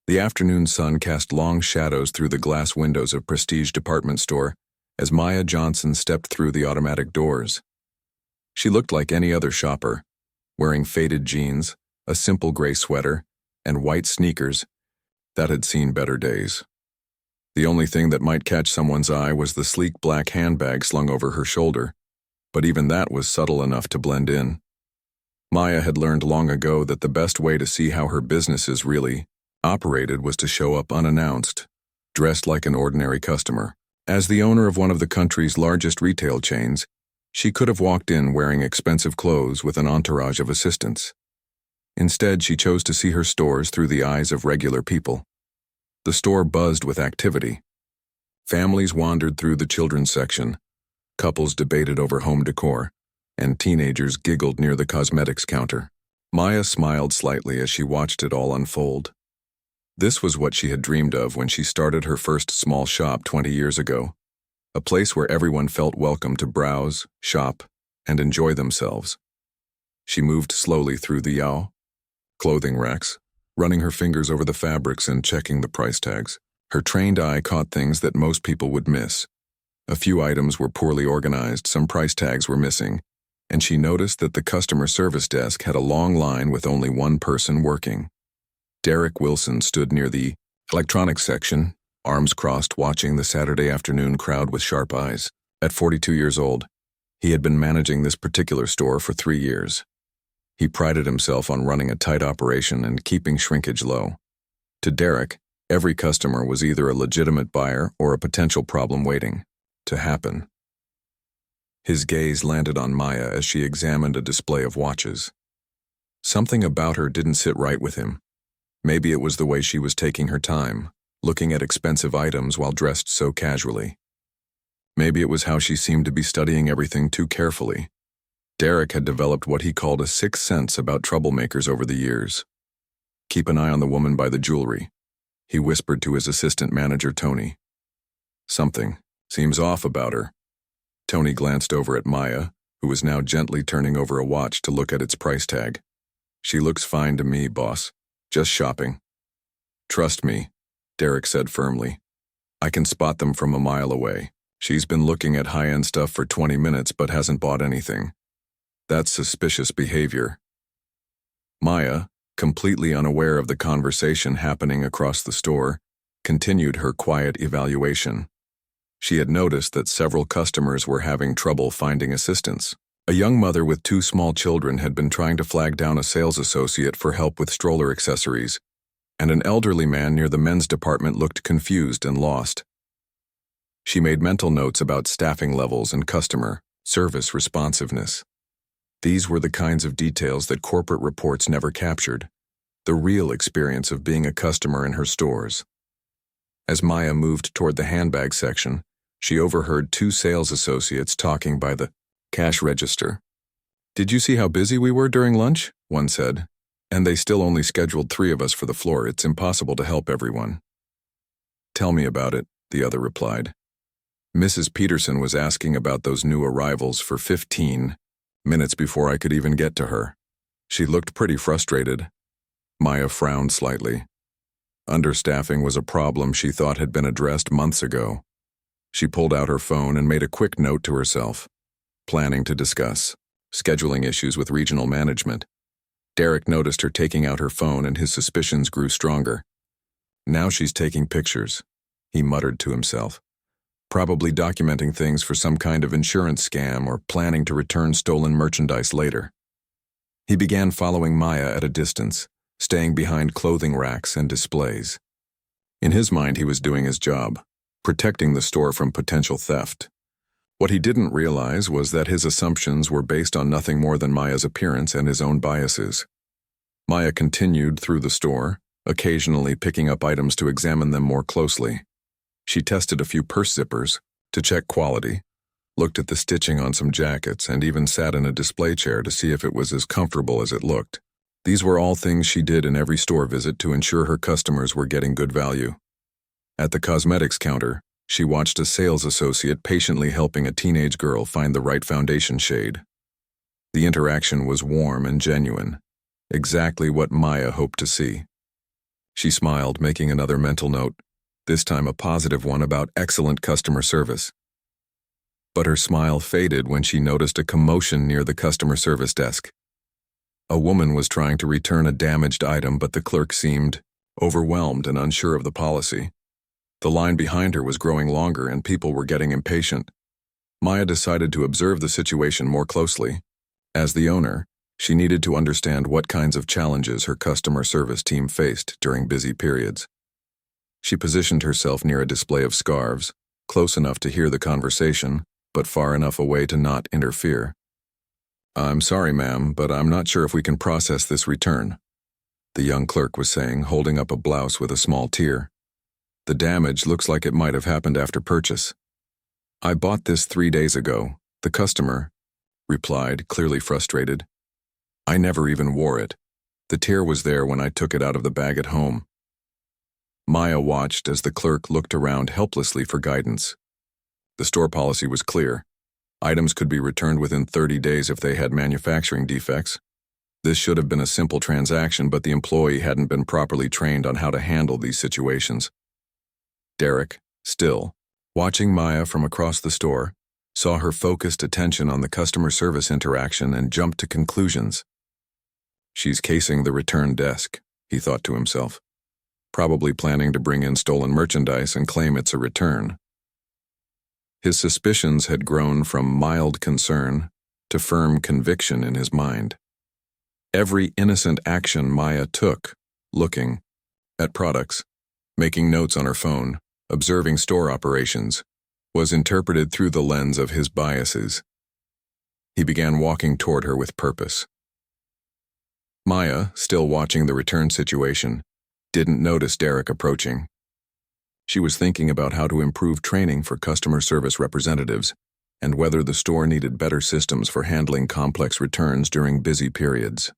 The afternoon sun cast long shadows through the glass windows of prestige department store as Maya Johnson stepped through the automatic doors. She looked like any other shopper, wearing faded jeans, a simple gray sweater, and white sneakers that had seen better days. The only thing that might catch someone's eye was the sleek black handbag slung over her shoulder, but even that was subtle enough to blend in. Maya had learned long ago that the best way to see how her businesses really operated was to show up unannounced, dressed like an ordinary customer. As the owner of one of the country's largest retail chains, she could have walked in wearing expensive clothes with an entourage of assistants. Instead, she chose to see her stores through the eyes of regular people. The store buzzed with activity. Families wandered through the children's section, couples debated over home decor, and teenagers giggled near the cosmetics counter. Maya smiled slightly as she watched it all unfold. This was what she had dreamed of when she started her first small shop 20 years ago, a place where everyone felt welcome to browse, shop, and enjoy themselves. She moved slowly through the clothing racks, running her fingers over the fabrics and checking the price tags. Her trained eye caught things that most people would miss. A few items were poorly organized, some price tags were missing, and she noticed that the customer service desk had a long line with only one person working. Derek Wilson stood near the electronics section, arms crossed, watching the Saturday afternoon crowd with sharp eyes. At 42 years old, he had been managing this particular store for 3 years. He prided himself on running a tight operation and keeping shrinkage low. To Derek, every customer was either a legitimate buyer or a potential problem waiting to happen. His gaze landed on Maya as she examined a display of watches. Something about her didn't sit right with him. Maybe it was the way she was taking her time, looking at expensive items while dressed so casually. Maybe it was how she seemed to be studying everything too carefully. Derek had developed what he called a sixth sense about troublemakers over the years. "Keep an eye on the woman by the jewelry," he whispered to his assistant manager, Tony. "Something seems off about her." Tony glanced over at Maya, who was now gently turning over a watch to look at its price tag. "She looks fine to me, boss. Just shopping." "Trust me," Derek said firmly. "I can spot them from a mile away. She's been looking at high-end stuff for 20 minutes but hasn't bought anything. That's suspicious behavior." Maya, completely unaware of the conversation happening across the store, continued her quiet evaluation. She had noticed that several customers were having trouble finding assistance. A young mother with 2 small children had been trying to flag down a sales associate for help with stroller accessories, and an elderly man near the men's department looked confused and lost. She made mental notes about staffing levels and customer service responsiveness. These were the kinds of details that corporate reports never captured, the real experience of being a customer in her stores. As Maya moved toward the handbag section, she overheard 2 sales associates talking by the cash register. "Did you see how busy we were during lunch?" one said. "And they still only scheduled 3 of us for the floor. It's impossible to help everyone." "Tell me about it," the other replied. "Mrs. Peterson was asking about those new arrivals for 15 minutes before I could even get to her. She looked pretty frustrated." Maya frowned slightly. Understaffing was a problem she thought had been addressed months ago. She pulled out her phone and made a quick note to herself. Planning to discuss scheduling issues with regional management. Derek noticed her taking out her phone and his suspicions grew stronger. "Now she's taking pictures," he muttered to himself. "Probably documenting things for some kind of insurance scam or planning to return stolen merchandise later." He began following Maya at a distance, staying behind clothing racks and displays. In his mind, he was doing his job, protecting the store from potential theft. What he didn't realize was that his assumptions were based on nothing more than Maya's appearance and his own biases. Maya continued through the store, occasionally picking up items to examine them more closely. She tested a few purse zippers to check quality, looked at the stitching on some jackets, and even sat in a display chair to see if it was as comfortable as it looked. These were all things she did in every store visit to ensure her customers were getting good value. At the cosmetics counter, she watched a sales associate patiently helping a teenage girl find the right foundation shade. The interaction was warm and genuine, exactly what Maya hoped to see. She smiled, making another mental note, this time a positive one about excellent customer service. But her smile faded when she noticed a commotion near the customer service desk. A woman was trying to return a damaged item, but the clerk seemed overwhelmed and unsure of the policy. The line behind her was growing longer and people were getting impatient. Maya decided to observe the situation more closely. As the owner, she needed to understand what kinds of challenges her customer service team faced during busy periods. She positioned herself near a display of scarves, close enough to hear the conversation, but far enough away to not interfere. "I'm sorry, ma'am, but I'm not sure if we can process this return," the young clerk was saying, holding up a blouse with a small tear. "The damage looks like it might have happened after purchase." "I bought this 3 days ago," the customer replied, clearly frustrated. "I never even wore it. The tear was there when I took it out of the bag at home." Maya watched as the clerk looked around helplessly for guidance. The store policy was clear. Items could be returned within 30 days if they had manufacturing defects. This should have been a simple transaction, but the employee hadn't been properly trained on how to handle these situations. Derek, still, watching Maya from across the store, saw her focused attention on the customer service interaction and jumped to conclusions. "She's casing the return desk," he thought to himself, "probably planning to bring in stolen merchandise and claim it's a return." His suspicions had grown from mild concern to firm conviction in his mind. Every innocent action Maya took, looking at products, making notes on her phone, observing store operations, was interpreted through the lens of his biases. He began walking toward her with purpose. Maya, still watching the return situation, didn't notice Derek approaching. She was thinking about how to improve training for customer service representatives and whether the store needed better systems for handling complex returns during busy periods.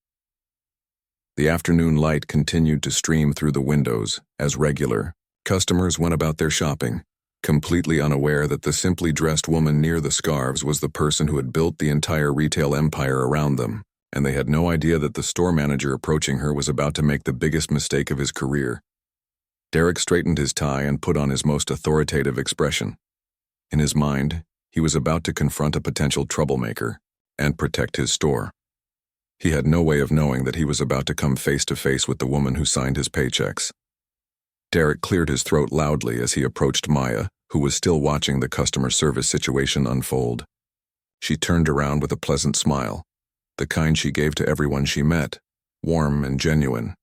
The afternoon light continued to stream through the windows as regular customers went about their shopping, completely unaware that the simply dressed woman near the scarves was the person who had built the entire retail empire around them, and they had no idea that the store manager approaching her was about to make the biggest mistake of his career. Derek straightened his tie and put on his most authoritative expression. In his mind, he was about to confront a potential troublemaker and protect his store. He had no way of knowing that he was about to come face to face with the woman who signed his paychecks. Derek cleared his throat loudly as he approached Maya, who was still watching the customer service situation unfold. She turned around with a pleasant smile, the kind she gave to everyone she met, warm and genuine.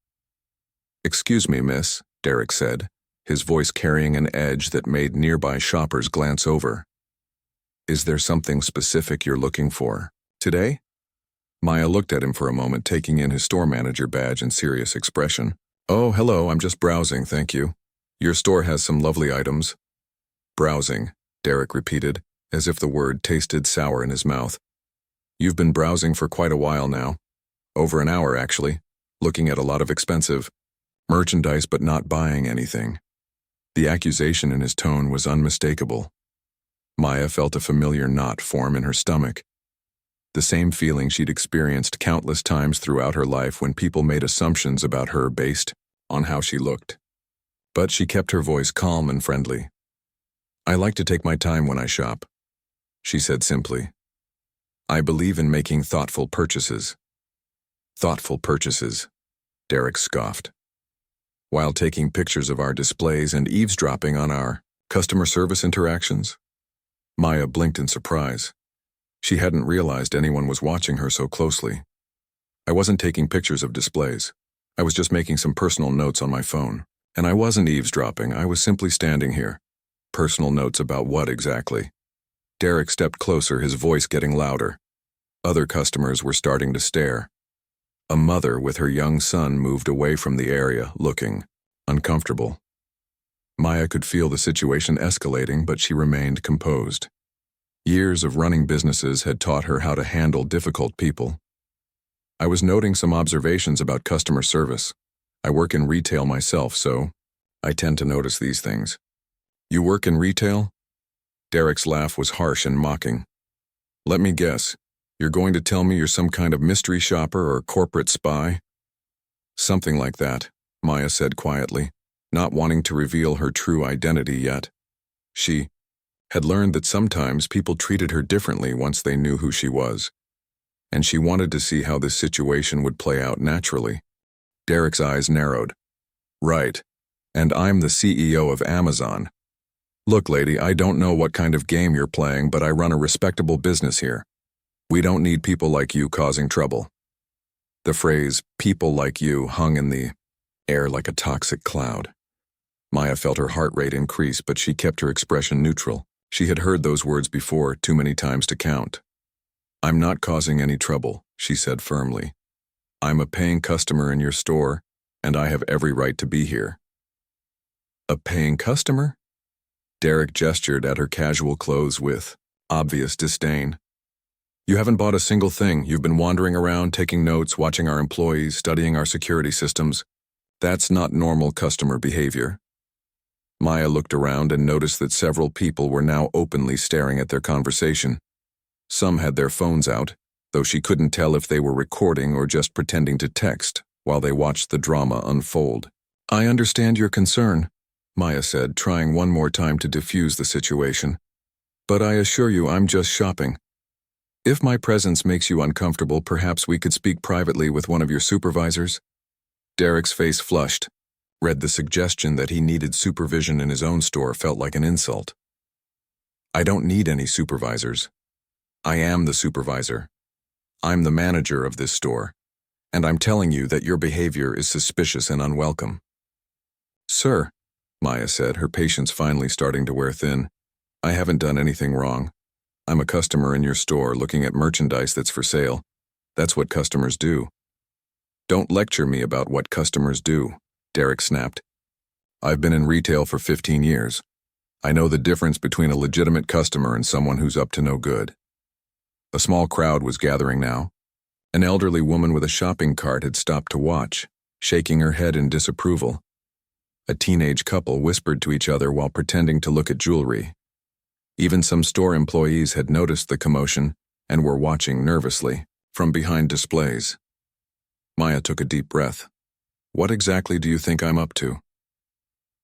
"Excuse me, miss," Derek said, his voice carrying an edge that made nearby shoppers glance over. "Is there something specific you're looking for today?" Maya looked at him for a moment, taking in his store manager badge and serious expression. "Oh, hello, I'm just browsing, thank you. Your store has some lovely items." "Browsing," Derek repeated, as if the word tasted sour in his mouth. "You've been browsing for quite a while now. Over an hour, actually, looking at a lot of expensive merchandise but not buying anything." The accusation in his tone was unmistakable. Maya felt a familiar knot form in her stomach. The same feeling she'd experienced countless times throughout her life when people made assumptions about her based on how she looked. But she kept her voice calm and friendly. "I like to take my time when I shop," she said simply. "I believe in making thoughtful purchases." "Thoughtful purchases," Derek scoffed. "While taking pictures of our displays and eavesdropping on our customer service interactions?" Maya blinked in surprise. She hadn't realized anyone was watching her so closely. "I wasn't taking pictures of displays. I was just making some personal notes on my phone. And I wasn't eavesdropping, I was simply standing here." "Personal notes about what exactly?" Derek stepped closer, his voice getting louder. Other customers were starting to stare. A mother with her young son moved away from the area, looking uncomfortable. Maya could feel the situation escalating, but she remained composed. Years of running businesses had taught her how to handle difficult people. "I was noting some observations about customer service. I work in retail myself, so I tend to notice these things." "You work in retail?" Derek's laugh was harsh and mocking. "Let me guess, you're going to tell me you're some kind of mystery shopper or corporate spy?" "Something like that," Maya said quietly, not wanting to reveal her true identity yet. She had learned that sometimes people treated her differently once they knew who she was, and she wanted to see how this situation would play out naturally. Derek's eyes narrowed. Right. And I'm the CEO of Amazon. Look, lady, I don't know what kind of game you're playing, but I run a respectable business here. We don't need people like you causing trouble. The phrase, people like you, hung in the air like a toxic cloud. Maya felt her heart rate increase, but she kept her expression neutral. She had heard those words before, too many times to count. I'm not causing any trouble, she said firmly. I'm a paying customer in your store, and I have every right to be here. A paying customer? Derek gestured at her casual clothes with obvious disdain. You haven't bought a single thing. You've been wandering around, taking notes, watching our employees, studying our security systems. That's not normal customer behavior. Maya looked around and noticed that several people were now openly staring at their conversation. Some had their phones out, though she couldn't tell if they were recording or just pretending to text while they watched the drama unfold. I understand your concern, Maya said, trying one more time to diffuse the situation. But I assure you I'm just shopping. If my presence makes you uncomfortable, perhaps we could speak privately with one of your supervisors? Derek's face flushed. Read the suggestion that he needed supervision in his own store felt like an insult. I don't need any supervisors. I am the supervisor. I'm the manager of this store, and I'm telling you that your behavior is suspicious and unwelcome. Sir, Maya said, her patience finally starting to wear thin, I haven't done anything wrong. I'm a customer in your store looking at merchandise that's for sale. That's what customers do. Don't lecture me about what customers do, Derek snapped. I've been in retail for 15 years. I know the difference between a legitimate customer and someone who's up to no good. A small crowd was gathering now. An elderly woman with a shopping cart had stopped to watch, shaking her head in disapproval. A teenage couple whispered to each other while pretending to look at jewelry. Even some store employees had noticed the commotion and were watching nervously from behind displays. Maya took a deep breath. What exactly do you think I'm up to?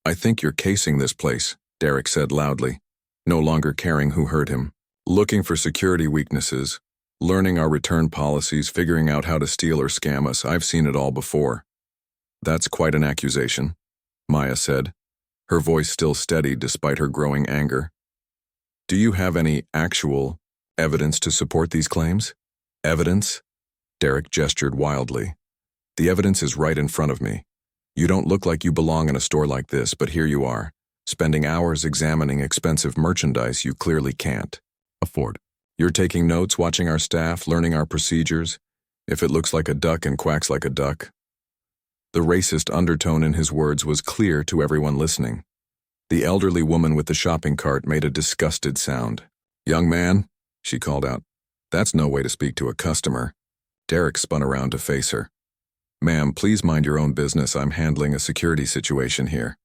I think you're casing this place, Derek said loudly, no longer caring who heard him. Looking for security weaknesses, learning our return policies, figuring out how to steal or scam us. I've seen it all before. That's quite an accusation, Maya said, her voice still steady despite her growing anger. Do you have any actual evidence to support these claims? Evidence? Derek gestured wildly. The evidence is right in front of me. You don't look like you belong in a store like this, but here you are, spending hours examining expensive merchandise you clearly can't afford. You're taking notes, watching our staff, learning our procedures. If it looks like a duck and quacks like a duck. The racist undertone in his words was clear to everyone listening. The elderly woman with the shopping cart made a disgusted sound. Young man, she called out, that's no way to speak to a customer. Derek spun around to face her. Ma'am, please mind your own business. I'm handling a security situation here.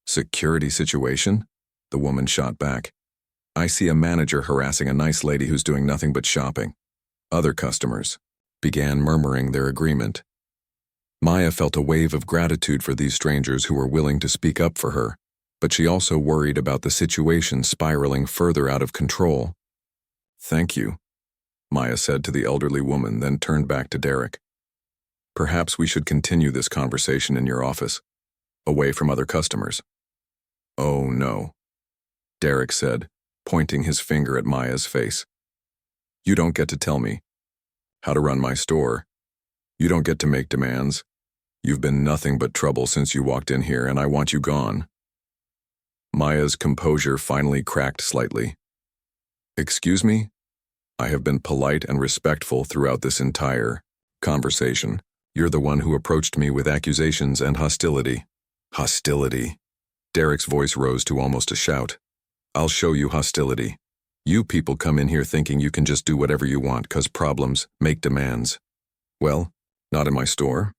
Security situation? The woman shot back. I see a manager harassing a nice lady who's doing nothing but shopping. Other customers began murmuring their agreement. Maya felt a wave of gratitude for these strangers who were willing to speak up for her, but she also worried about the situation spiraling further out of control. Thank you, Maya said to the elderly woman, then turned back to Derek. Perhaps we should continue this conversation in your office, away from other customers. Oh no, Derek said, pointing his finger at Maya's face. You don't get to tell me how to run my store. You don't get to make demands. You've been nothing but trouble since you walked in here, and I want you gone. Maya's composure finally cracked slightly. Excuse me? I have been polite and respectful throughout this entire conversation. You're the one who approached me with accusations and hostility. Hostility. Derek's voice rose to almost a shout. I'll show you hostility. You people come in here thinking you can just do whatever you want, cause problems, make demands. Well, not in my store.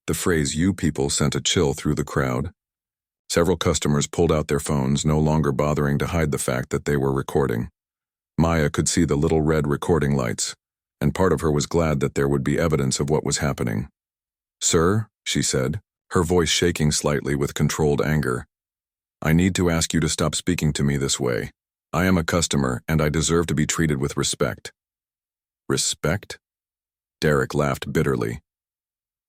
The phrase you people sent a chill through the crowd. Several customers pulled out their phones, no longer bothering to hide the fact that they were recording. Maya could see the little red recording lights, and part of her was glad that there would be evidence of what was happening. Sir, she said, her voice shaking slightly with controlled anger. "I need to ask you to stop speaking to me this way. I am a customer, and I deserve to be treated with respect." "Respect?" Derek laughed bitterly.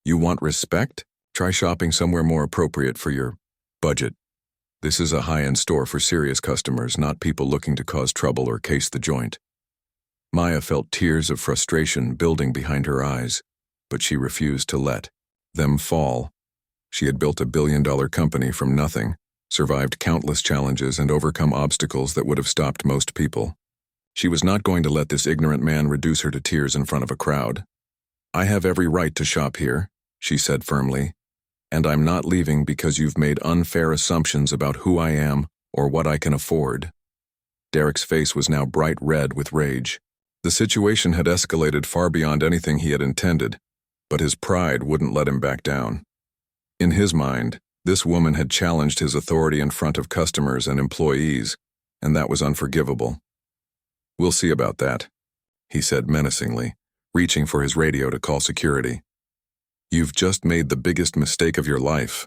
"You want respect? Try shopping somewhere more appropriate for your budget. This is a high-end store for serious customers, not people looking to cause trouble or case the joint." Maya felt tears of frustration building behind her eyes, but she refused to let them fall. She had built a billion-dollar company from nothing, survived countless challenges, and overcome obstacles that would have stopped most people. She was not going to let this ignorant man reduce her to tears in front of a crowd. "I have every right to shop here," she said firmly, "and I'm not leaving because you've made unfair assumptions about who I am or what I can afford." Derek's face was now bright red with rage. The situation had escalated far beyond anything he had intended, but his pride wouldn't let him back down. In his mind, this woman had challenged his authority in front of customers and employees, and that was unforgivable. "We'll see about that," he said menacingly, reaching for his radio to call security. "You've just made the biggest mistake of your life."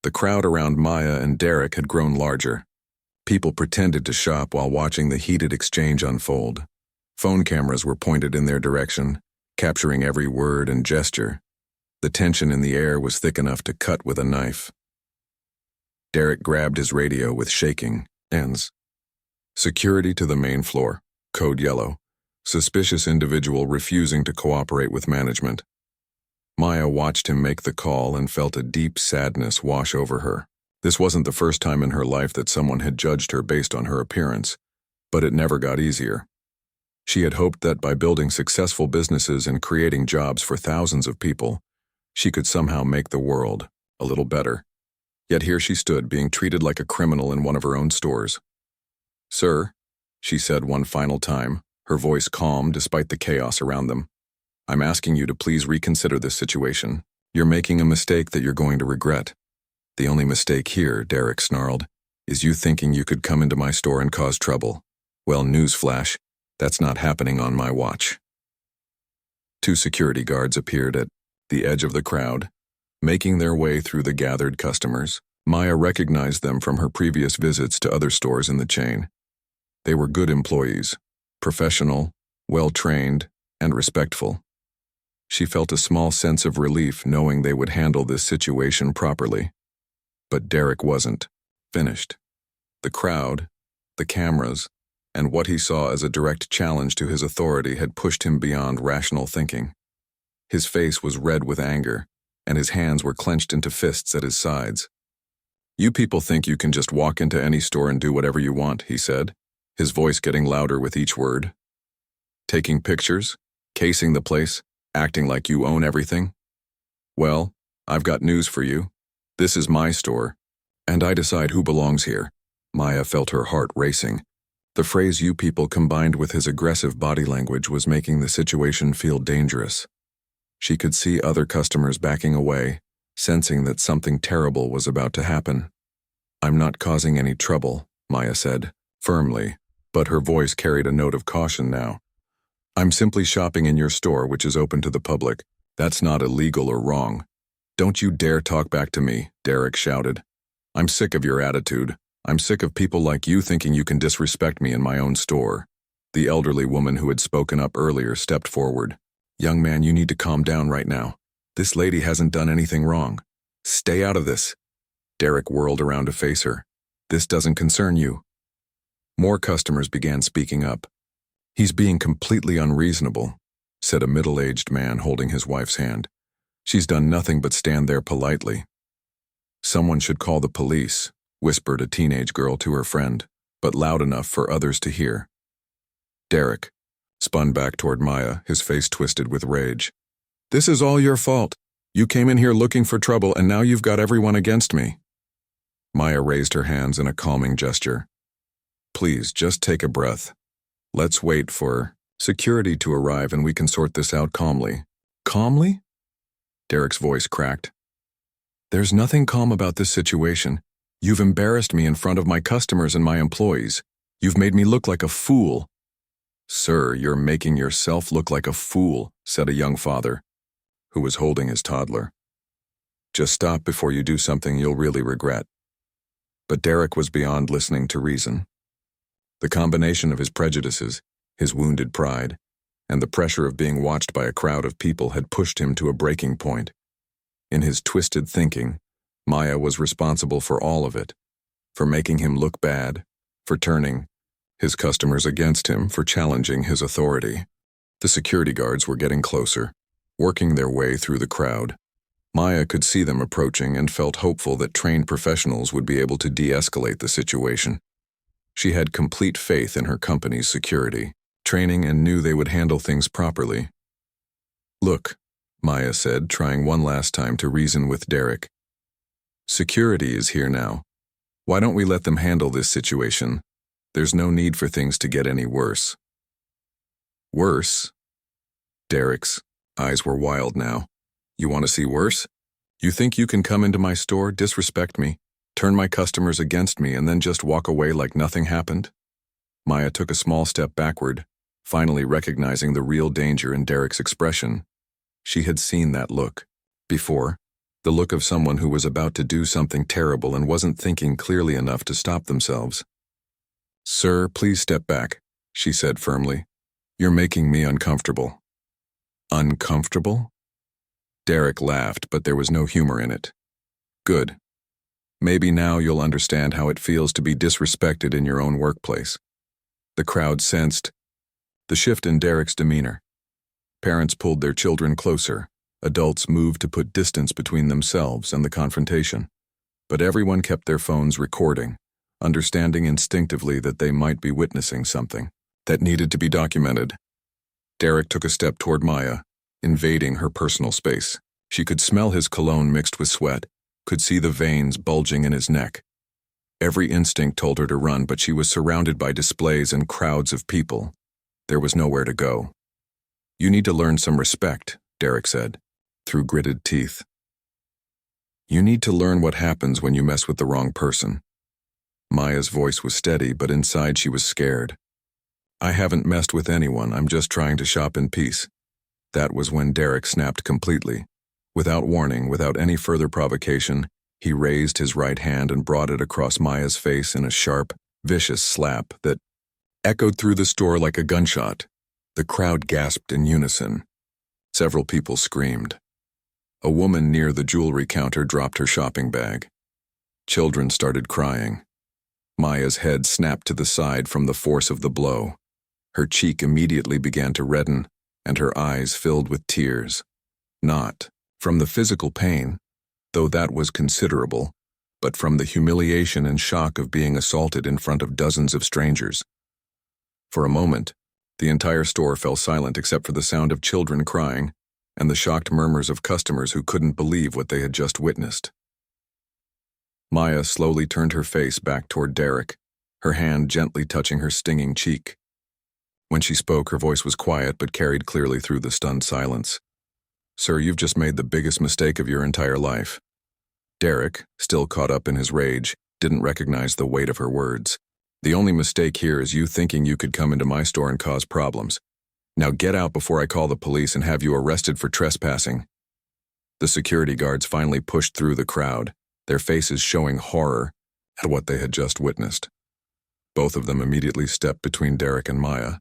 The crowd around Maya and Derek had grown larger. People pretended to shop while watching the heated exchange unfold. Phone cameras were pointed in their direction, capturing every word and gesture. The tension in the air was thick enough to cut with a knife. Derek grabbed his radio with shaking hands. "Security to the main floor. Code yellow. Suspicious individual refusing to cooperate with management." Maya watched him make the call and felt a deep sadness wash over her. This wasn't the first time in her life that someone had judged her based on her appearance, but it never got easier. She had hoped that by building successful businesses and creating jobs for thousands of people, she could somehow make the world a little better. Yet here she stood, being treated like a criminal in one of her own stores. "Sir," she said one final time, her voice calm despite the chaos around them, "I'm asking you to please reconsider this situation. You're making a mistake that you're going to regret." "The only mistake here," Derek snarled, "is you thinking you could come into my store and cause trouble. Well, newsflash, that's not happening on my watch." Two security guards appeared at the edge of the crowd, making their way through the gathered customers. Maya recognized them from her previous visits to other stores in the chain. They were good employees, professional, well-trained, and respectful. She felt a small sense of relief knowing they would handle this situation properly. But Derek wasn't finished. The crowd, the cameras, and what he saw as a direct challenge to his authority had pushed him beyond rational thinking. His face was red with anger, and his hands were clenched into fists at his sides. "You people think you can just walk into any store and do whatever you want," he said, his voice getting louder with each word. "Taking pictures, casing the place, acting like you own everything? Well, I've got news for you. This is my store, and I decide who belongs here." Maya felt her heart racing. The phrase "you people" combined with his aggressive body language was making the situation feel dangerous. She could see other customers backing away, sensing that something terrible was about to happen. "I'm not causing any trouble," Maya said, firmly, but her voice carried a note of caution now. "I'm simply shopping in your store, which is open to the public. That's not illegal or wrong." "Don't you dare talk back to me," Derek shouted. "I'm sick of your attitude. I'm sick of people like you thinking you can disrespect me in my own store." The elderly woman who had spoken up earlier stepped forward. "Young man, you need to calm down right now. This lady hasn't done anything wrong. Stay out of this." Derek whirled around to face her. "This doesn't concern you." More customers began speaking up. "He's being completely unreasonable," said a middle-aged man holding his wife's hand. "She's done nothing but stand there politely." "Someone should call the police," whispered a teenage girl to her friend, but loud enough for others to hear. Derek spun back toward Maya, his face twisted with rage. "This is all your fault. You came in here looking for trouble, and now you've got everyone against me." Maya raised her hands in a calming gesture. "Please, just take a breath. Let's wait for security to arrive and we can sort this out calmly." "Calmly?" Derek's voice cracked. "There's nothing calm about this situation. You've embarrassed me in front of my customers and my employees. You've made me look like a fool." "Sir, you're making yourself look like a fool," said a young father, who was holding his toddler. Just stop before you do something you'll really regret. But Derek was beyond listening to reason. The combination of his prejudices, his wounded pride, and the pressure of being watched by a crowd of people had pushed him to a breaking point. In his twisted thinking, Maya was responsible for all of it, for making him look bad, for turning his customers against him, for challenging his authority. The security guards were getting closer, working their way through the crowd. Maya could see them approaching and felt hopeful that trained professionals would be able to de-escalate the situation. She had complete faith in her company's security, training, and knew they would handle things properly. "Look," Maya said, trying one last time to reason with Derek. "Security is here now. Why don't we let them handle this situation? There's no need for things to get any worse." "Worse?" Derek's eyes were wild now. "You want to see worse? You think you can come into my store, disrespect me, turn my customers against me, and then just walk away like nothing happened?" Maya took a small step backward, finally recognizing the real danger in Derek's expression. She had seen that look before, the look of someone who was about to do something terrible and wasn't thinking clearly enough to stop themselves. "Sir, please step back," she said firmly. "You're making me uncomfortable." "Uncomfortable?" Derek laughed, but there was no humor in it. "Good. Maybe now you'll understand how it feels to be disrespected in your own workplace." The crowd sensed the shift in Derek's demeanor. Parents pulled their children closer. Adults moved to put distance between themselves and the confrontation. But everyone kept their phones recording, understanding instinctively that they might be witnessing something that needed to be documented. Derek took a step toward Maya, invading her personal space. She could smell his cologne mixed with sweat, could see the veins bulging in his neck. Every instinct told her to run, but she was surrounded by displays and crowds of people. There was nowhere to go. "You need to learn some respect," Derek said, through gritted teeth. "You need to learn what happens when you mess with the wrong person." Maya's voice was steady, but inside she was scared. "I haven't messed with anyone, I'm just trying to shop in peace." That was when Derek snapped completely. Without warning, without any further provocation, he raised his right hand and brought it across Maya's face in a sharp, vicious slap that echoed through the store like a gunshot. The crowd gasped in unison. Several people screamed. A woman near the jewelry counter dropped her shopping bag. Children started crying. Maya's head snapped to the side from the force of the blow. Her cheek immediately began to redden, and her eyes filled with tears. Not from the physical pain, though that was considerable, but from the humiliation and shock of being assaulted in front of dozens of strangers. For a moment, the entire store fell silent except for the sound of children crying and the shocked murmurs of customers who couldn't believe what they had just witnessed. Maya slowly turned her face back toward Derek, her hand gently touching her stinging cheek. When she spoke, her voice was quiet but carried clearly through the stunned silence. "Sir, you've just made the biggest mistake of your entire life." Derek, still caught up in his rage, didn't recognize the weight of her words. "The only mistake here is you thinking you could come into my store and cause problems. Now get out before I call the police and have you arrested for trespassing." The security guards finally pushed through the crowd, their faces showing horror at what they had just witnessed. Both of them immediately stepped between Derek and Maya,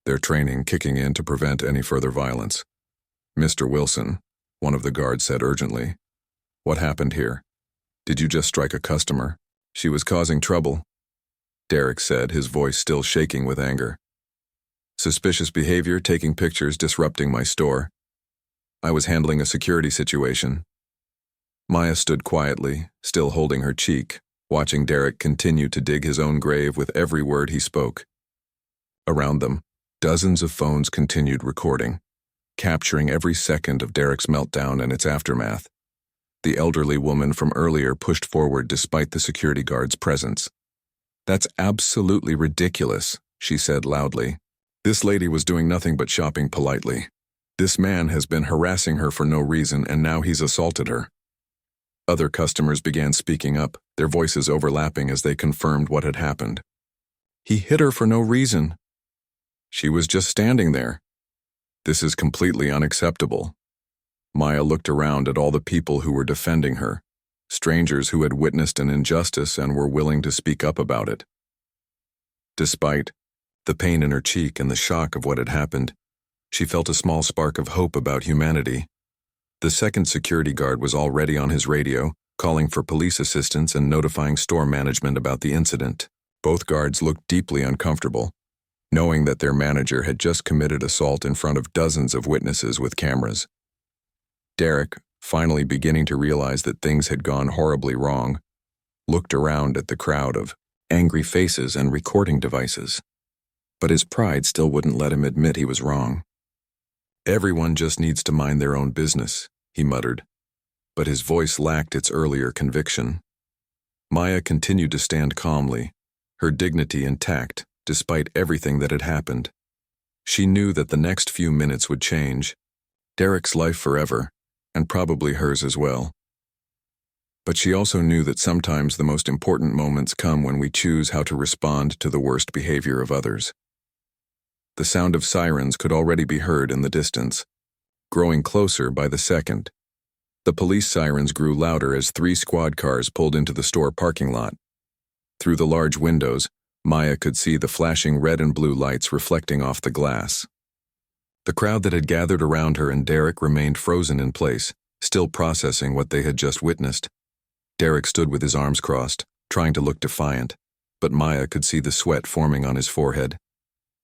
their training kicking in to prevent any further violence. "Mr. Wilson," one of the guards said urgently, "what happened here? Did you just strike a customer? She was causing trouble." Derek said, his voice still shaking with anger. "Suspicious behavior, taking pictures, disrupting my store. I was handling a security situation." Maya stood quietly, still holding her cheek, watching Derek continue to dig his own grave with every word he spoke. Around them, dozens of phones continued recording, capturing every second of Derek's meltdown and its aftermath. The elderly woman from earlier pushed forward despite the security guard's presence. "That's absolutely ridiculous," she said loudly. "This lady was doing nothing but shopping politely. This man has been harassing her for no reason, and now he's assaulted her." Other customers began speaking up, their voices overlapping as they confirmed what had happened. "He hit her for no reason. She was just standing there. This is completely unacceptable." Maya looked around at all the people who were defending her, strangers who had witnessed an injustice and were willing to speak up about it. Despite the pain in her cheek and the shock of what had happened, she felt a small spark of hope about humanity. The second security guard was already on his radio, calling for police assistance and notifying store management about the incident. Both guards looked deeply uncomfortable, knowing that their manager had just committed assault in front of dozens of witnesses with cameras. Derek, finally beginning to realize that things had gone horribly wrong, looked around at the crowd of angry faces and recording devices. But his pride still wouldn't let him admit he was wrong. "Everyone just needs to mind their own business," he muttered, but his voice lacked its earlier conviction. Maya continued to stand calmly, her dignity intact despite everything that had happened. She knew that the next few minutes would change Derek's life forever, and probably hers as well. But she also knew that sometimes the most important moments come when we choose how to respond to the worst behavior of others. The sound of sirens could already be heard in the distance, growing closer by the second. The police sirens grew louder as 3 squad cars pulled into the store parking lot. Through the large windows, Maya could see the flashing red and blue lights reflecting off the glass. The crowd that had gathered around her and Derek remained frozen in place, still processing what they had just witnessed. Derek stood with his arms crossed, trying to look defiant, but Maya could see the sweat forming on his forehead.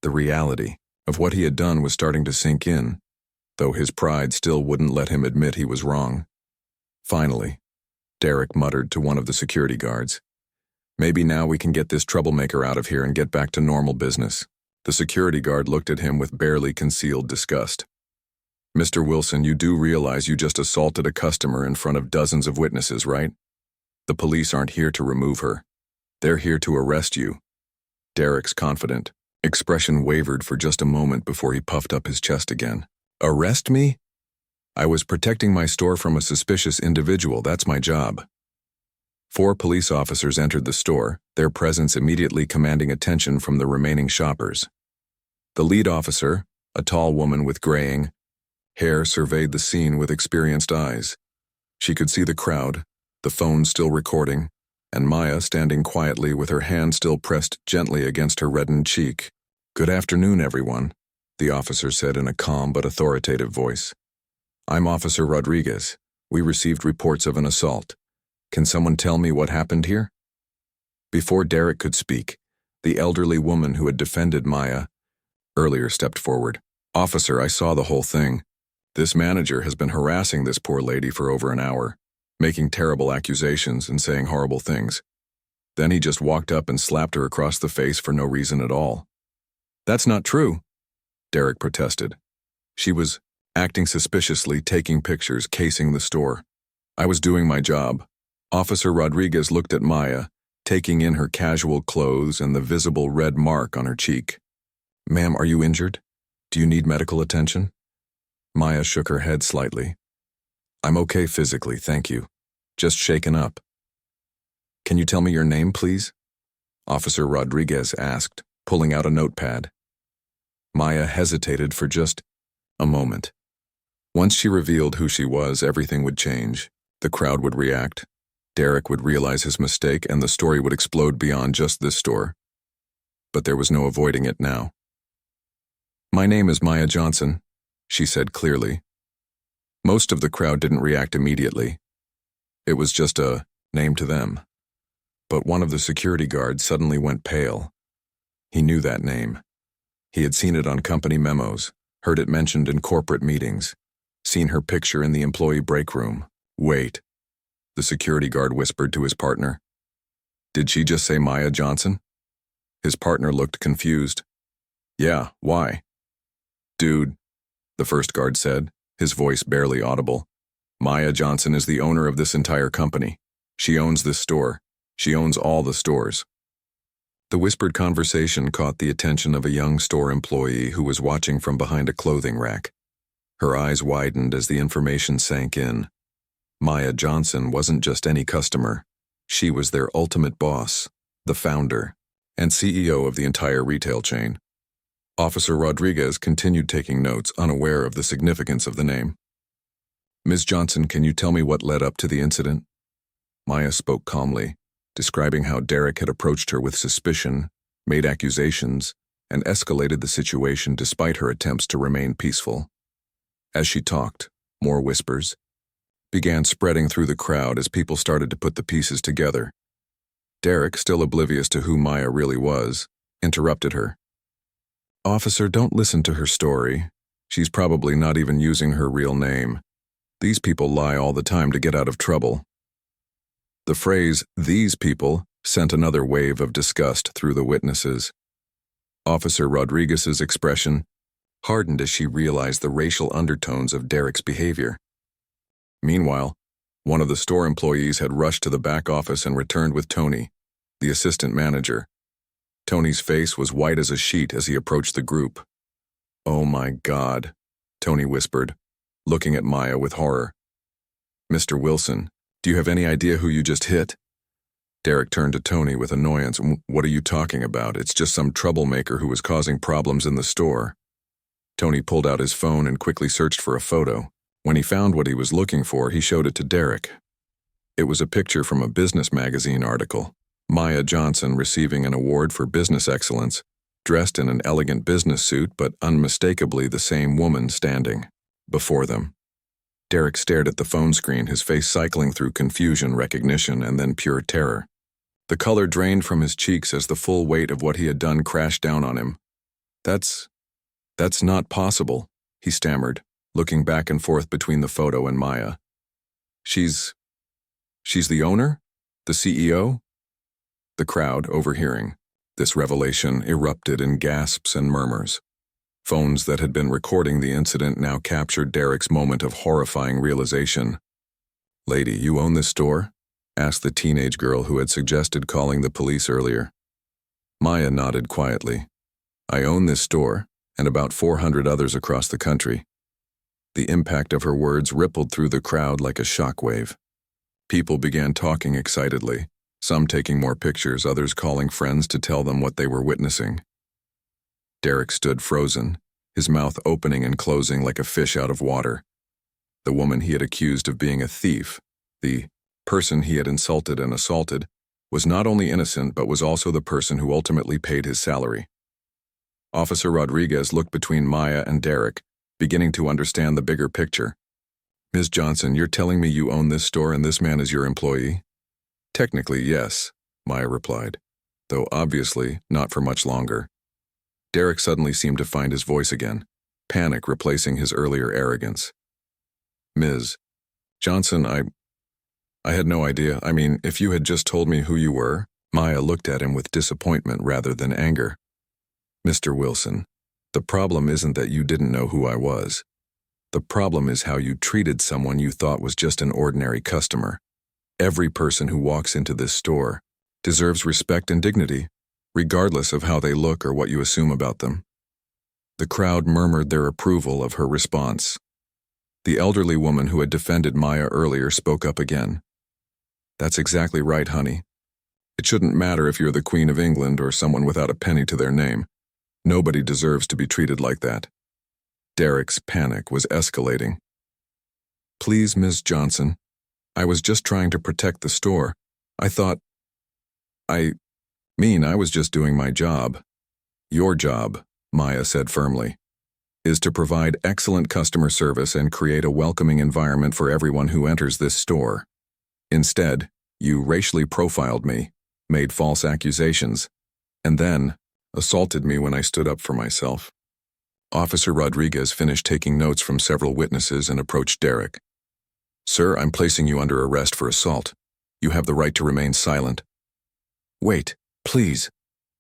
The reality of what he had done was starting to sink in, though his pride still wouldn't let him admit he was wrong. Finally, Derek muttered to one of the security guards, "Maybe now we can get this troublemaker out of here and get back to normal business." The security guard looked at him with barely concealed disgust. "Mr. Wilson, you do realize you just assaulted a customer in front of dozens of witnesses, right? The police aren't here to remove her. They're here to arrest you." Derek's confident expression wavered for just a moment before he puffed up his chest again. "Arrest me? I was protecting my store from a suspicious individual. That's my job." 4 police officers entered the store, their presence immediately commanding attention from the remaining shoppers. The lead officer, a tall woman with graying hair, surveyed the scene with experienced eyes. She could see the crowd, the phone still recording, and Maya standing quietly with her hand still pressed gently against her reddened cheek. "Good afternoon, everyone," the officer said in a calm but authoritative voice. "I'm Officer Rodriguez. We received reports of an assault. Can someone tell me what happened here?" Before Derek could speak, the elderly woman who had defended Maya earlier stepped forward. "Officer, I saw the whole thing. This manager has been harassing this poor lady for over an hour, making terrible accusations and saying horrible things. Then he just walked up and slapped her across the face for no reason at all." "That's not true," Derek protested. "She was acting suspiciously, taking pictures, casing the store. I was doing my job." Officer Rodriguez looked at Maya, taking in her casual clothes and the visible red mark on her cheek. "Ma'am, are you injured? Do you need medical attention?" Maya shook her head slightly. "I'm okay physically, thank you. Just shaken up." "Can you tell me your name, please?" Officer Rodriguez asked, pulling out a notepad. Maya hesitated for just a moment. Once she revealed who she was, everything would change. The crowd would react. Derek would realize his mistake and the story would explode beyond just this store. But there was no avoiding it now. "My name is Maya Johnson," she said clearly. Most of the crowd didn't react immediately. It was just a name to them. But one of the security guards suddenly went pale. He knew that name. He had seen it on company memos, heard it mentioned in corporate meetings, seen her picture in the employee break room. "Wait," the security guard whispered to his partner. "Did she just say Maya Johnson?" His partner looked confused. "Yeah, why?" "Dude," the first guard said, his voice barely audible. "Maya Johnson is the owner of this entire company. She owns this store. She owns all the stores." The whispered conversation caught the attention of a young store employee who was watching from behind a clothing rack. Her eyes widened as the information sank in. Maya Johnson wasn't just any customer. She was their ultimate boss, the founder, and CEO of the entire retail chain. Officer Rodriguez continued taking notes, unaware of the significance of the name. Ms. Johnson, can you tell me what led up to the incident? Maya spoke calmly, describing how Derek had approached her with suspicion, made accusations, and escalated the situation despite her attempts to remain peaceful. As she talked, more whispers began spreading through the crowd as people started to put the pieces together. Derek, still oblivious to who Maya really was, interrupted her. Officer, don't listen to her story. She's probably not even using her real name. These people lie all the time to get out of trouble. The phrase, "these people," sent another wave of disgust through the witnesses. Officer Rodriguez's expression hardened as she realized the racial undertones of Derek's behavior. Meanwhile, one of the store employees had rushed to the back office and returned with Tony, the assistant manager. Tony's face was white as a sheet as he approached the group. "Oh my God," Tony whispered, looking at Maya with horror. "Mr. Wilson, do you have any idea who you just hit?" Derek turned to Tony with annoyance. "What are you talking about? It's just some troublemaker who was causing problems in the store." Tony pulled out his phone and quickly searched for a photo. When he found what he was looking for, he showed it to Derek. It was a picture from a business magazine article. Maya Johnson receiving an award for business excellence, dressed in an elegant business suit, but unmistakably the same woman standing before them. Derek stared at the phone screen, his face cycling through confusion, recognition, and then pure terror. The color drained from his cheeks as the full weight of what he had done crashed down on him. That's not possible," he stammered, looking back and forth between the photo and Maya. She's the owner? The CEO? The crowd, overhearing this revelation, erupted in gasps and murmurs. Phones that had been recording the incident now captured Derek's moment of horrifying realization. "Lady, you own this store?" asked the teenage girl who had suggested calling the police earlier. Maya nodded quietly. "I own this store, and about 400 others across the country." The impact of her words rippled through the crowd like a shockwave. People began talking excitedly, some taking more pictures, others calling friends to tell them what they were witnessing. Derek stood frozen, his mouth opening and closing like a fish out of water. The woman he had accused of being a thief, the person he had insulted and assaulted, was not only innocent but was also the person who ultimately paid his salary. Officer Rodriguez looked between Maya and Derek, beginning to understand the bigger picture. "Ms. Johnson, you're telling me you own this store and this man is your employee?" "Technically, yes," Maya replied, though obviously not for much longer. Derek suddenly seemed to find his voice again, panic replacing his earlier arrogance. "Ms. Johnson, I had no idea. I mean, if you had just told me who you were." Maya looked at him with disappointment rather than anger. "Mr. Wilson, the problem isn't that you didn't know who I was. The problem is how you treated someone you thought was just an ordinary customer. Every person who walks into this store deserves respect and dignity, regardless of how they look or what you assume about them." The crowd murmured their approval of her response. The elderly woman who had defended Maya earlier spoke up again. "That's exactly right, honey. It shouldn't matter if you're the Queen of England or someone without a penny to their name. Nobody deserves to be treated like that." Derek's panic was escalating. "Please, Ms. Johnson, I was just trying to protect the store. I was just doing my job." "Your job," Maya said firmly, "is to provide excellent customer service and create a welcoming environment for everyone who enters this store. Instead, you racially profiled me, made false accusations, and then assaulted me when I stood up for myself." Officer Rodriguez finished taking notes from several witnesses and approached Derek. "Sir, I'm placing you under arrest for assault. You have the right to remain silent." "Wait, please,"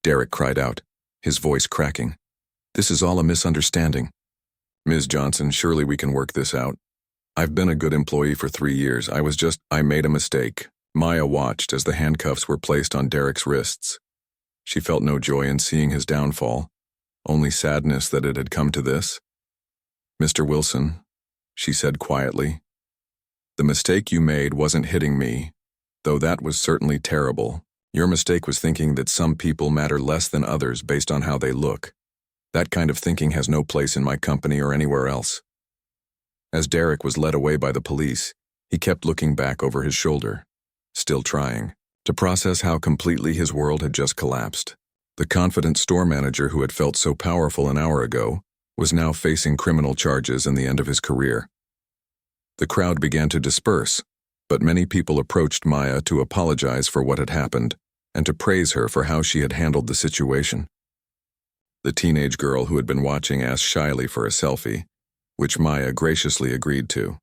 Derek cried out, his voice cracking. "This is all a misunderstanding." "Ms. Johnson, surely we can work this out. I've been a good employee for 3 years. I made a mistake." Maya watched as the handcuffs were placed on Derek's wrists. She felt no joy in seeing his downfall, only sadness that it had come to this. "Mr. Wilson," she said quietly, "the mistake you made wasn't hitting me, though that was certainly terrible. Your mistake was thinking that some people matter less than others based on how they look. That kind of thinking has no place in my company or anywhere else." As Derek was led away by the police, he kept looking back over his shoulder, still trying to process how completely his world had just collapsed. The confident store manager who had felt so powerful an hour ago was now facing criminal charges and the end of his career. The crowd began to disperse, but many people approached Maya to apologize for what had happened and to praise her for how she had handled the situation. The teenage girl who had been watching asked shyly for a selfie, which Maya graciously agreed to.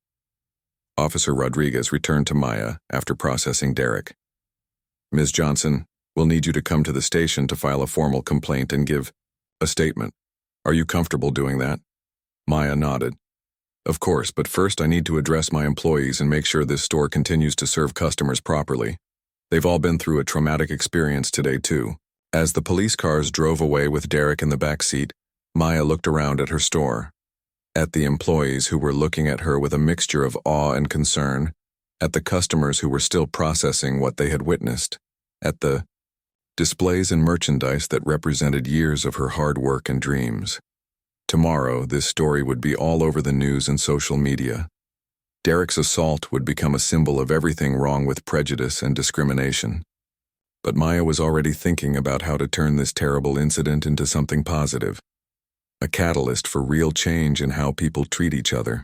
Officer Rodriguez returned to Maya after processing Derek. "Ms. Johnson, we'll need you to come to the station to file a formal complaint and give a statement. Are you comfortable doing that?" Maya nodded. "Of course, but first I need to address my employees and make sure this store continues to serve customers properly. They've all been through a traumatic experience today too." As the police cars drove away with Derek in the back seat, Maya looked around at her store, at the employees who were looking at her with a mixture of awe and concern, at the customers who were still processing what they had witnessed, at the displays and merchandise that represented years of her hard work and dreams. Tomorrow, this story would be all over the news and social media. Derek's assault would become a symbol of everything wrong with prejudice and discrimination. But Maya was already thinking about how to turn this terrible incident into something positive, a catalyst for real change in how people treat each other.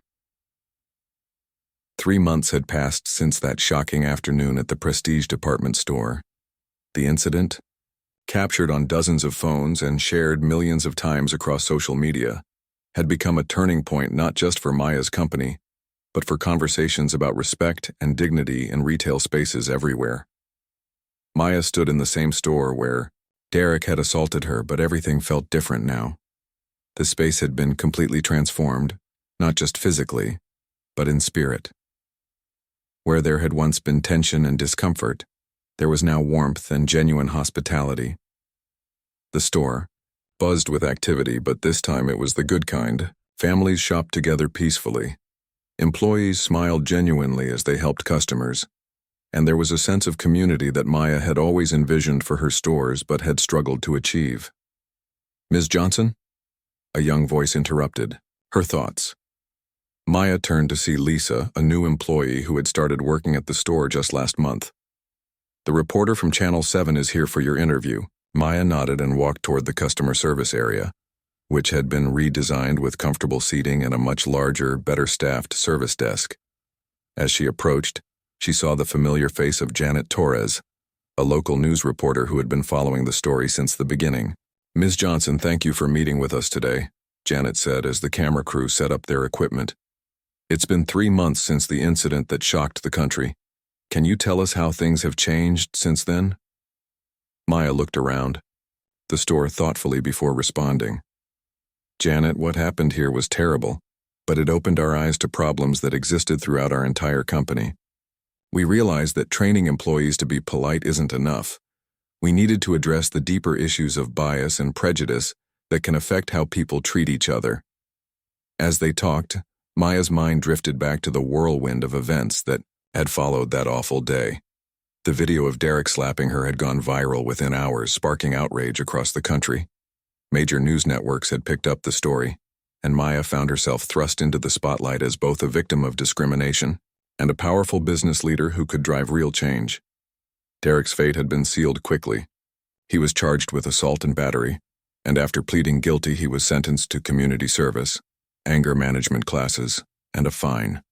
3 months had passed since that shocking afternoon at the Prestige department store. The incident, captured on dozens of phones and shared millions of times across social media, had become a turning point not just for Maya's company, but for conversations about respect and dignity in retail spaces everywhere. Maya stood in the same store where Derek had assaulted her, but everything felt different now. The space had been completely transformed, not just physically, but in spirit. Where there had once been tension and discomfort, there was now warmth and genuine hospitality. The store buzzed with activity, but this time it was the good kind. Families shopped together peacefully. Employees smiled genuinely as they helped customers, and there was a sense of community that Maya had always envisioned for her stores but had struggled to achieve. "Ms. Johnson?" A young voice interrupted her thoughts. Maya turned to see Lisa, a new employee who had started working at the store just last month. "The reporter from Channel 7 is here for your interview." Maya nodded and walked toward the customer service area, which had been redesigned with comfortable seating and a much larger, better-staffed service desk. As she approached, she saw the familiar face of Janet Torres, a local news reporter who had been following the story since the beginning. "Ms. Johnson, thank you for meeting with us today," Janet said as the camera crew set up their equipment. "It's been 3 months since the incident that shocked the country. Can you tell us how things have changed since then?" Maya looked around the store thoughtfully before responding. "Janet, what happened here was terrible, but it opened our eyes to problems that existed throughout our entire company. We realized that training employees to be polite isn't enough. We needed to address the deeper issues of bias and prejudice that can affect how people treat each other." As they talked, Maya's mind drifted back to the whirlwind of events that had followed that awful day. The video of Derek slapping her had gone viral within hours, sparking outrage across the country. Major news networks had picked up the story, and Maya found herself thrust into the spotlight as both a victim of discrimination and a powerful business leader who could drive real change. Derek's fate had been sealed quickly. He was charged with assault and battery, and after pleading guilty he was sentenced to community service, anger management classes, and a fine.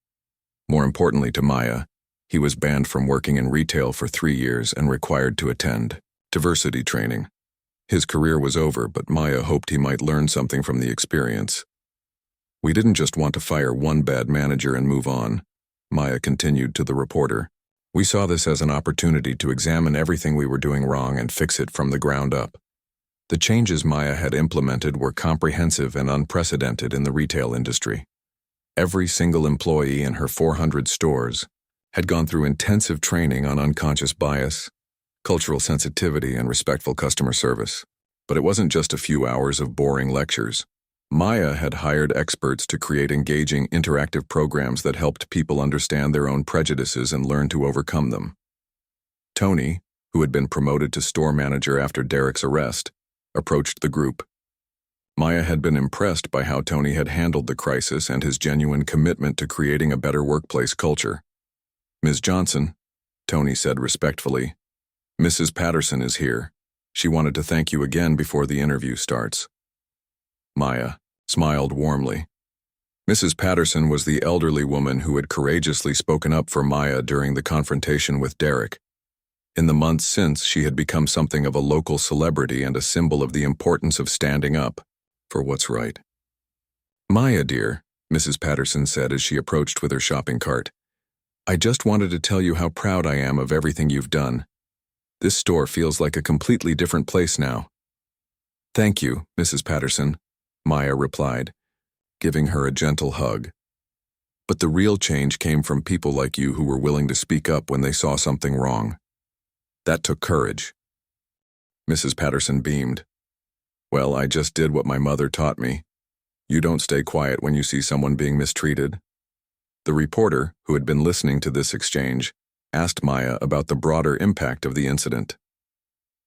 More importantly to Maya, he was banned from working in retail for 3 years and required to attend diversity training. His career was over, but Maya hoped he might learn something from the experience. "We didn't just want to fire one bad manager and move on," Maya continued to the reporter. "We saw this as an opportunity to examine everything we were doing wrong and fix it from the ground up." The changes Maya had implemented were comprehensive and unprecedented in the retail industry. Every single employee in her 400 stores had gone through intensive training on unconscious bias, cultural sensitivity, and respectful customer service. But it wasn't just a few hours of boring lectures. Maya had hired experts to create engaging, interactive programs that helped people understand their own prejudices and learn to overcome them. Tony, who had been promoted to store manager after Derek's arrest, approached the group. Maya had been impressed by how Tony had handled the crisis and his genuine commitment to creating a better workplace culture. "Ms. Johnson," Tony said respectfully, "Mrs. Patterson is here. She wanted to thank you again before the interview starts." Maya smiled warmly. Mrs. Patterson was the elderly woman who had courageously spoken up for Maya during the confrontation with Derek. In the months since, she had become something of a local celebrity and a symbol of the importance of standing up for what's right. "Maya, dear," Mrs. Patterson said as she approached with her shopping cart, "I just wanted to tell you how proud I am of everything you've done. This store feels like a completely different place now." "Thank you, Mrs. Patterson," Maya replied, giving her a gentle hug. "But the real change came from people like you who were willing to speak up when they saw something wrong. That took courage." Mrs. Patterson beamed. "Well, I just did what my mother taught me. You don't stay quiet when you see someone being mistreated." The reporter, who had been listening to this exchange, asked Maya about the broader impact of the incident.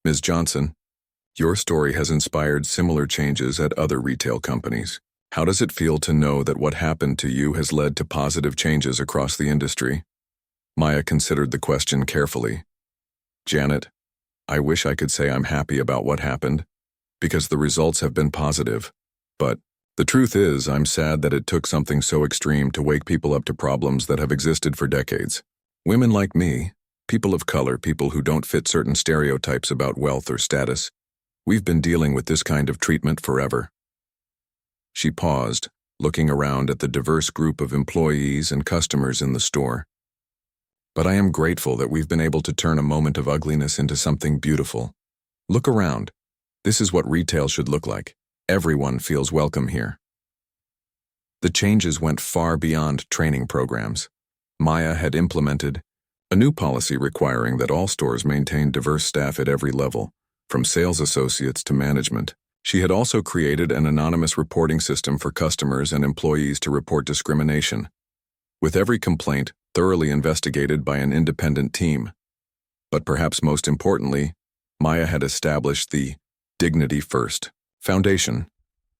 "Ms. Johnson, your story has inspired similar changes at other retail companies. How does it feel to know that what happened to you has led to positive changes across the industry?" Maya considered the question carefully. "Janet, I wish I could say I'm happy about what happened, because the results have been positive. But the truth is, I'm sad that it took something so extreme to wake people up to problems that have existed for decades. Women like me, people of color, people who don't fit certain stereotypes about wealth or status, we've been dealing with this kind of treatment forever." She paused, looking around at the diverse group of employees and customers in the store. "But I am grateful that we've been able to turn a moment of ugliness into something beautiful. Look around. This is what retail should look like. Everyone feels welcome here." The changes went far beyond training programs. Maya had implemented a new policy requiring that all stores maintain diverse staff at every level, from sales associates to management. She had also created an anonymous reporting system for customers and employees to report discrimination, with every complaint thoroughly investigated by an independent team. But perhaps most importantly, Maya had established the Dignity First Foundation,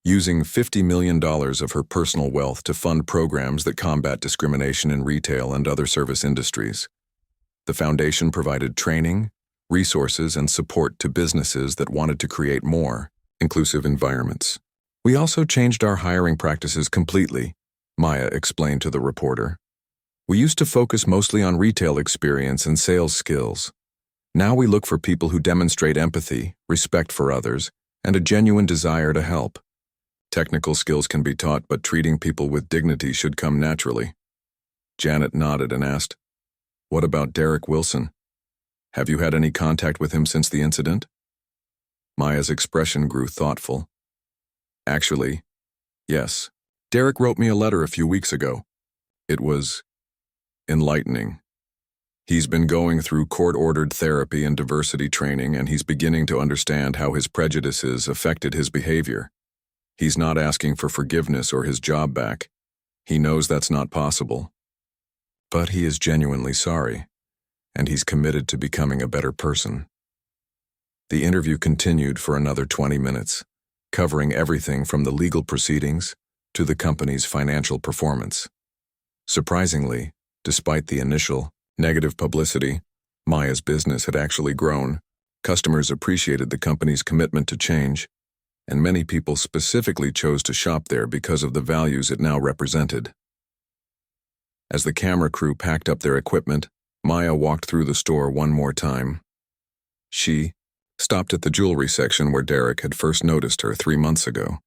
using $50 million of her personal wealth to fund programs that combat discrimination in retail and other service industries. The foundation provided training, resources, and support to businesses that wanted to create more inclusive environments. "We also changed our hiring practices completely," Maya explained to the reporter. "We used to focus mostly on retail experience and sales skills. Now we look for people who demonstrate empathy, respect for others, and a genuine desire to help. Technical skills can be taught, but treating people with dignity should come naturally." Janet nodded and asked, "What about Derek Wilson? Have you had any contact with him since the incident?" Maya's expression grew thoughtful. "Actually, yes. Derek wrote me a letter a few weeks ago. It was enlightening. He's been going through court-ordered therapy and diversity training, and he's beginning to understand how his prejudices affected his behavior. He's not asking for forgiveness or his job back. He knows that's not possible. But he is genuinely sorry, and he's committed to becoming a better person." The interview continued for another 20 minutes, covering everything from the legal proceedings to the company's financial performance. Surprisingly, despite the initial negative publicity, Maya's business had actually grown. Customers appreciated the company's commitment to change, and many people specifically chose to shop there because of the values it now represented. As the camera crew packed up their equipment, Maya walked through the store one more time. She stopped at the jewelry section where Derek had first noticed her 3 months ago.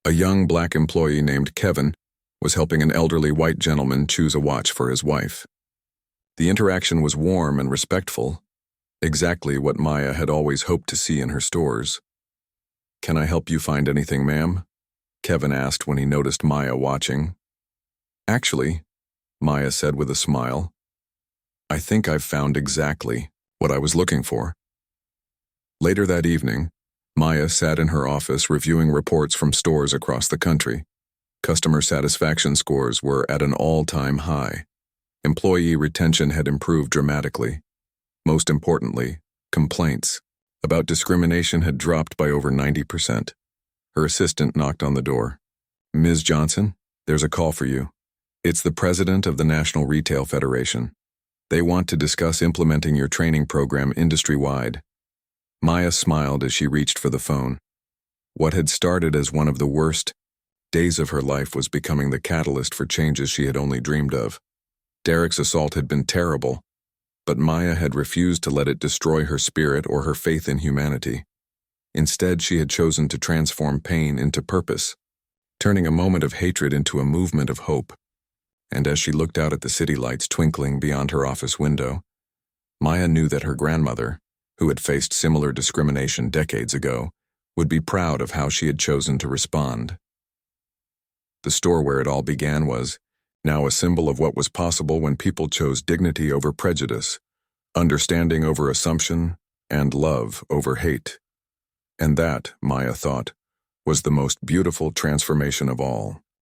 A young black employee named Kevin was helping an elderly white gentleman choose a watch for his wife. The interaction was warm and respectful, exactly what Maya had always hoped to see in her stores. "Can I help you find anything, ma'am?" Kevin asked when he noticed Maya watching. "Actually," Maya said with a smile, "I think I've found exactly what I was looking for." Later that evening, Maya sat in her office reviewing reports from stores across the country. Customer satisfaction scores were at an all-time high. Employee retention had improved dramatically. Most importantly, complaints about discrimination had dropped by over 90%. Her assistant knocked on the door. "Ms. Johnson, there's a call for you. It's the president of the National Retail Federation. They want to discuss implementing your training program industry-wide." Maya smiled as she reached for the phone. What had started as one of the worst days of her life was becoming the catalyst for changes she had only dreamed of. Derek's assault had been terrible, but Maya had refused to let it destroy her spirit or her faith in humanity. Instead, she had chosen to transform pain into purpose, turning a moment of hatred into a movement of hope. And as she looked out at the city lights twinkling beyond her office window, Maya knew that her grandmother, who had faced similar discrimination decades ago, would be proud of how she had chosen to respond. The store where it all began was now a symbol of what was possible when people chose dignity over prejudice, understanding over assumption, and love over hate. And that, Maya thought, was the most beautiful transformation of all.